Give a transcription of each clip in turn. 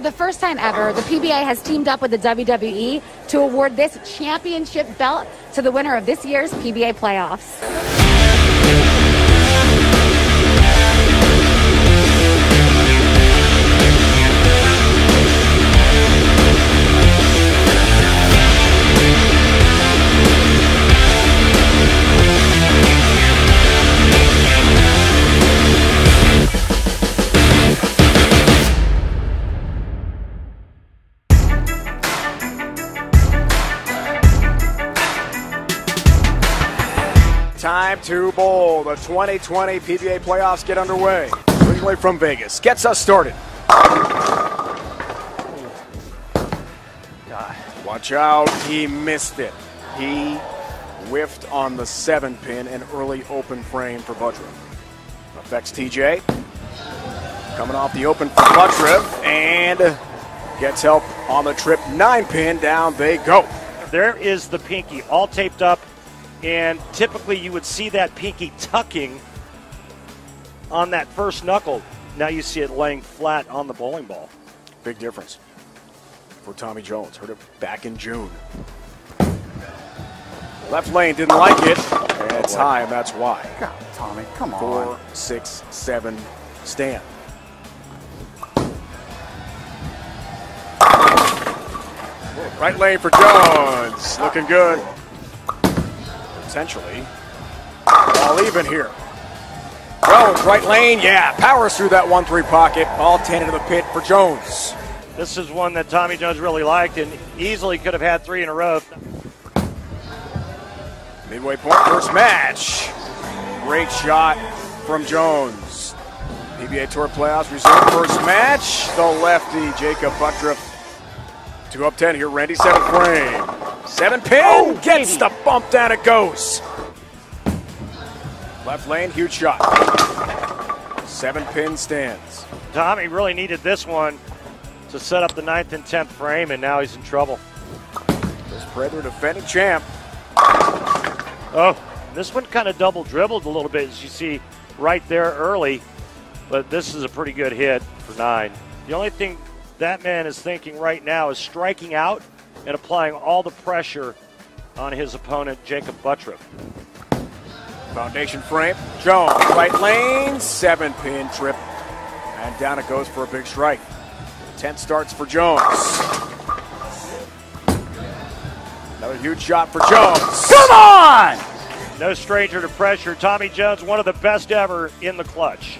For the first time ever, the PBA has teamed up with the WWE to award this championship belt to the winner of this year's PBA Playoffs. Time to bowl. The 2020 PBA Playoffs get underway. Originally from Vegas. Gets us started. Watch out. He missed it. He whiffed on the 7-pin, an early open frame for Butturff. Affects TJ. Coming off the open for Butturff and gets help on the trip. 9-pin. Down they go. There is the pinky all taped up. And typically you would see that pinky tucking on that first knuckle. Now you see it laying flat on the bowling ball. Big difference for Tommy Jones. Heard it back in June. Left lane didn't like it. And it's high, and that's why. God, Tommy, come on. 4, 6, 7, stand. Right lane for Jones. Looking good. Potentially all even here. Jones, right lane, yeah, powers through that 1-3 pocket. Ball 10 into the pit for Jones. This is one that Tommy Jones really liked and easily could have had 3 in a row. Midway point, first match. Great shot from Jones. PBA Tour Playoffs resume first match. The lefty, Jakob Butturff. 2 up 10 here, Randy, 7th frame. 7-pin, gets the bump, down it goes. Left lane, huge shot. 7-pin stands. Tommy really needed this one to set up the 9th and 10th frame, and now he's in trouble. This Predator defending champ. Oh, this one kind of double dribbled a little bit, as you see right there early, but this is a pretty good hit for 9. The only thing that man is thinking right now is striking out and applying all the pressure on his opponent, Jakob Butturff. Foundation frame, Jones, right lane, 7-pin trip, and down it goes for a big strike. 10th starts for Jones. Another huge shot for Jones. Come on! No stranger to pressure. Tommy Jones, one of the best ever in the clutch.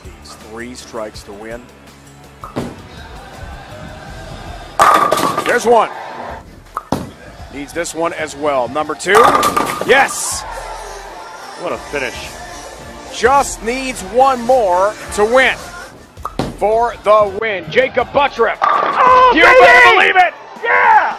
Needs 3 strikes to win. There's one. Needs this one as well. Number 2. Yes. What a finish. Just needs one more to win. For the win, Jakob Butturff. Oh, you better believe it. Yeah.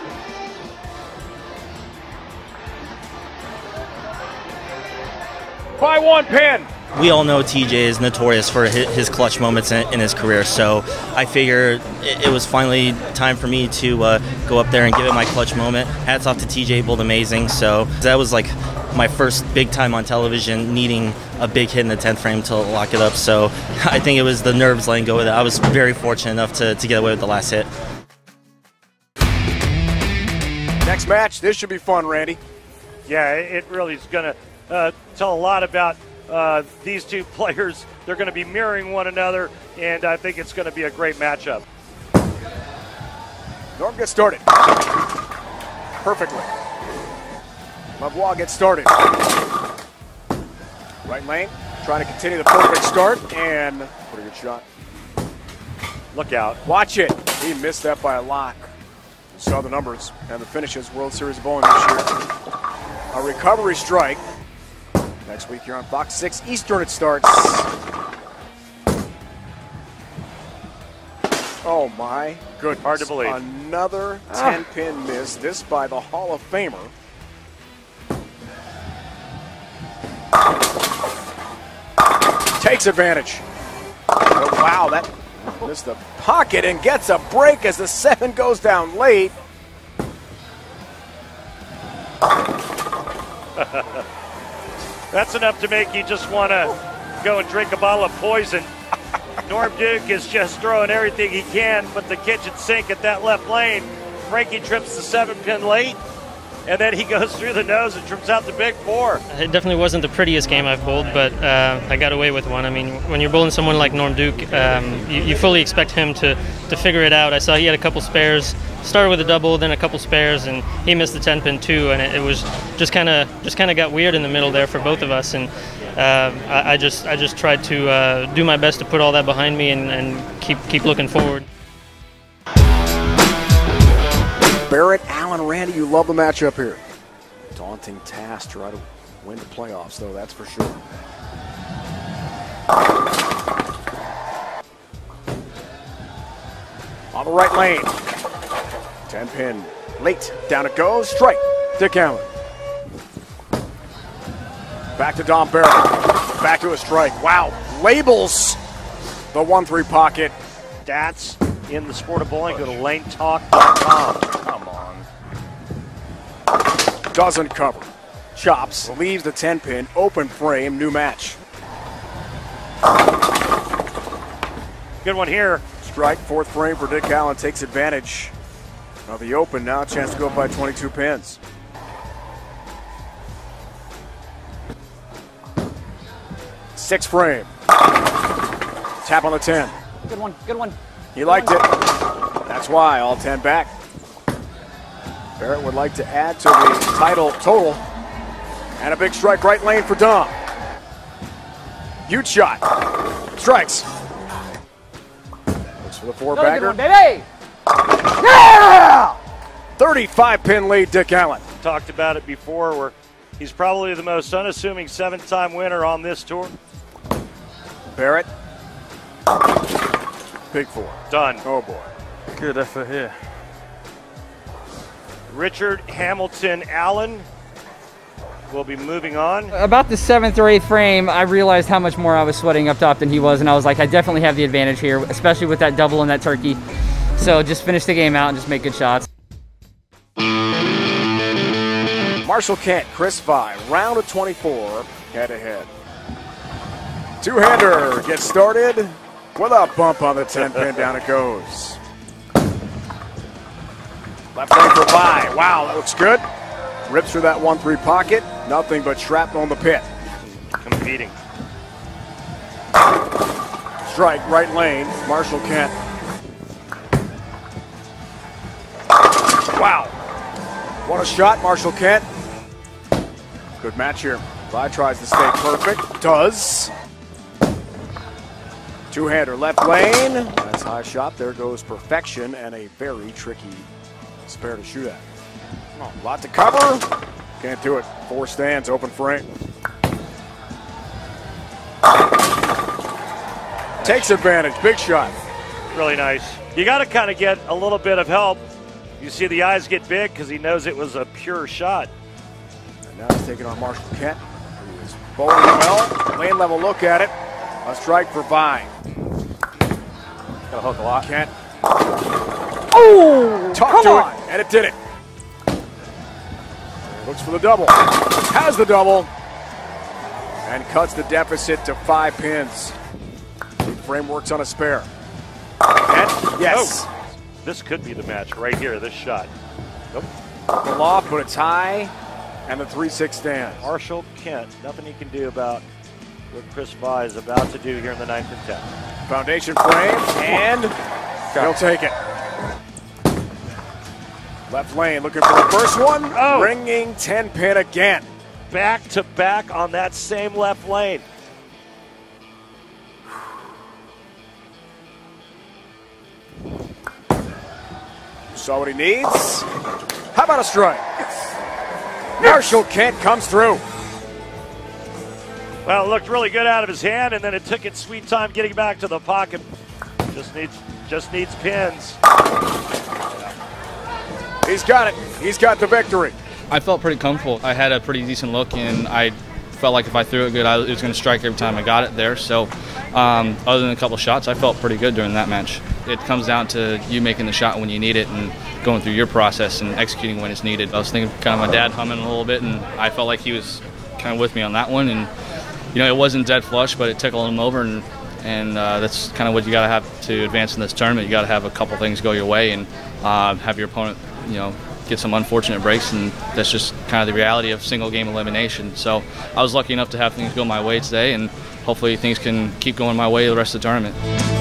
By 1 pin. We all know TJ is notorious for his clutch moments in his career, so I figured it was finally time for me to go up there and give it my clutch moment. Hats off to TJ, bowled amazing, so that was like my first big time on television, needing a big hit in the 10th frame to lock it up, so I think it was the nerves letting go with it. I was very fortunate enough to get away with the last hit. Next match, this should be fun, Randy. Yeah, it really is going to tell a lot about these two players. They're going to be mirroring one another, and I think it's going to be a great matchup. Norm gets started. Perfectly. Lavoie gets started. Right lane, trying to continue the perfect start, and pretty good shot. Look out. Watch it. He missed that by a lot. You saw the numbers and the finishes, World Series of Bowling this year. A recovery strike. Next week here on Fox 6 Eastern it starts. Oh my goodness. Hard to believe. Another 10-pin miss, this by the Hall of Famer. Takes advantage. Oh, wow, that missed the pocket and gets a break as the 7 goes down late. That's enough to make you just want to go and drink a bottle of poison. Norm Duke is just throwing everything he can but the kitchen sink at that left lane. Frankie trips the 7-pin late, and then he goes through the nose and trips out the big 4. It definitely wasn't the prettiest game I've bowled, but I got away with one. I mean, when you're bowling someone like Norm Duke, you fully expect him to figure it out. I saw he had a couple spares, started with a double, then a couple spares, and he missed the 10-pin too, and it was just kind of got weird in the middle there for both of us. And I just tried to do my best to put all that behind me and keep looking forward. Barrett, Allen, Randy, you love the matchup here. Daunting task to try to win the playoffs, though, that's for sure. On the right lane. 10-pin late. Down it goes. Strike. Dick Allen. Back to Dom Barrett. Back to a strike. Wow. Labels the 1-3 pocket. Stats in the sport of bowling. Go to lanetalk.com. Come on. Doesn't cover. Chops. Leaves the 10-pin. Open frame. New match. Good one here. Strike. 4th frame for Dick Allen. Takes advantage of the open. Now a chance to go up by 22 pins. Sixth frame. Tap on the 10. Good one, good one. He liked it. That's why, all 10 back. Barrett would like to add to the title total. And a big strike right lane for Dom. Huge shot. Strikes. Looks for the 4-bagger. Good one, baby! Yeah! 35-pin lead, Dick Allen. Talked about it before, where he's probably the most unassuming 7-time winner on this tour. Barrett. Big 4. Done. Oh, boy. Good effort here. Richard Hamilton Allen will be moving on. About the 7th or 8th frame, I realized how much more I was sweating up top than he was, and I was like, I definitely have the advantage here, especially with that double and that turkey. So just finish the game out and just make good shots. Marshall Kent, Chris Vi, round of 24, head-to-head. Two-hander gets started with a bump on the 10-pin. Down it goes. Left lane for Vi. Wow, that looks good. Rips through that 1-3 pocket. Nothing but shrapnel in the pit. Competing. Strike, right lane, Marshall Kent. Wow. What a shot, Marshall Kent. Good match here. Vi tries to stay perfect. Does. Two-hander, left lane. That's a high shot. There goes perfection and a very tricky spare to shoot at. Oh, a lot to cover. Can't do it. 4 stands, open frame. Takes advantage. Big shot. Really nice. You got to kind of get a little bit of help. You see the eyes get big because he knows it was a pure shot. And now he's taking on Marshall Kent, who is bowling well. Lane level look at it. A strike for Vi. Got a hook a lot. Kent. Oh, Talk to it, and it did it. Looks for the double. Has the double. And cuts the deficit to 5 pins. Frame works on a spare. Kent, yes. Oh. This could be the match right here, this shot. Nope. The loft, but it's high. And the 3-6 stands. Marshall Kent, nothing he can do about what Chris Vi is about to do here in the 9th and 10th. Foundation frame, and he'll take it. Left lane, looking for the first one. Oh. Ringing 10-pin again. Back to back on that same left lane. Saw what he needs. How about a strike? Marshall Kent comes through. Well, it looked really good out of his hand, and then it took its sweet time getting back to the pocket. Just needs pins. He's got it. He's got the victory. I felt pretty comfortable. I had a pretty decent look, and I felt like if I threw it good, it was going to strike every time I got it there. So other than a couple shots, I felt pretty good during that match. It comes down to you making the shot when you need it and going through your process and executing when it's needed. I was thinking kind of my dad humming a little bit, and I felt like he was kind of with me on that one. And it wasn't dead flush, but it tickled him over, and that's kind of what you got to have to advance in this tournament. You got to have a couple things go your way and have your opponent, get some unfortunate breaks, and that's just kind of the reality of single game elimination. So I was lucky enough to have things go my way today, and hopefully things can keep going my way the rest of the tournament.